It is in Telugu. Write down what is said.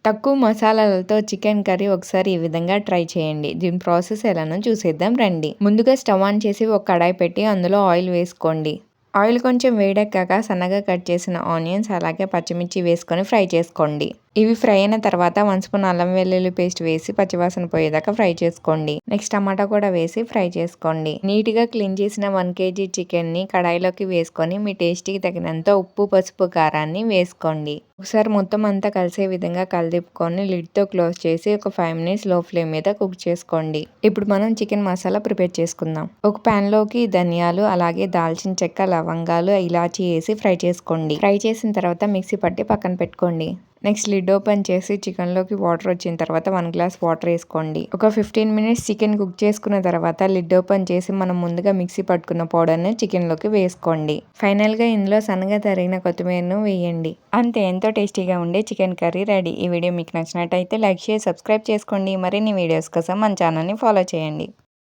తక్కువ మసాలాలతో చికెన్ కర్రీ ఒకసారి ఈ విధంగా ట్రై చేయండి. దీని ప్రాసెస్ ఎలానో చూసేద్దాం రండి. ముందుగా స్టవ్ ఆన్ చేసి ఒక కడాయి పెట్టి అందులో ఆయిల్ వేసుకోండి. ఆయిల్ కొంచెం వేడెక్కాక సన్నగా కట్ చేసిన ఆనియన్స్ అలాగే పచ్చిమిర్చి వేసుకొని ఫ్రై చేసుకోండి. ఇవి ఫ్రై అయిన తర్వాత 1 స్పూన్ అల్లం వెల్లుల్లి పేస్ట్ వేసి పచ్చివాసన పోయేదాకా ఫ్రై చేసుకోండి. నెక్స్ట్ టమాటా కూడా వేసి ఫ్రై చేసుకోండి. నీట్గా క్లీన్ చేసిన 1 kg చికెన్ని కడాయిలోకి వేసుకొని మీ టేస్ట్కి తగినంత ఉప్పు, పసుపు, కారాన్ని వేసుకోండి. ఒకసారి మొత్తం అంతా కలిసే విధంగా కలిదిప్పుకొని లిడ్తో క్లోజ్ చేసి ఒక 5 మినిట్స్ లో ఫ్లేమ్ మీద కుక్ చేసుకోండి. ఇప్పుడు మనం చికెన్ మసాలా ప్రిపేర్ చేసుకుందాం. ఒక ప్యాన్ లోకి ధనియాలు అలాగే దాల్చిన చెక్క, లవంగాలు, ఇలాచీ వేసి ఫ్రై చేసుకోండి. ఫ్రై చేసిన తర్వాత మిక్సీ పట్టి పక్కన పెట్టుకోండి. నెక్స్ట్ లిడ్ ఓపెన్ చేసి చికెన్లోకి వాటర్ వచ్చిన తర్వాత 1 గ్లాస్ వాటర్ వేసుకోండి. ఒక 15 మినిట్స్ చికెన్ కుక్ చేసుకున్న తర్వాత లిడ్ ఓపెన్ చేసి మనం ముందుగా మిక్సీ పట్టుకున్న పౌడర్ని చికెన్లోకి వేసుకోండి. ఫైనల్గా ఇందులో సన్నగా తరిగిన కొత్తిమీరను వేయండి. అంతే, ఎంతో టేస్టీగా ఉండే చికెన్ కర్రీ రెడీ. ఈ వీడియో మీకు నచ్చినట్టయితే లైక్, షేర్, సబ్స్క్రైబ్ చేసుకోండి. మరిన్ని వీడియోస్ కోసం మన ఛానల్ని ఫాలో చేయండి.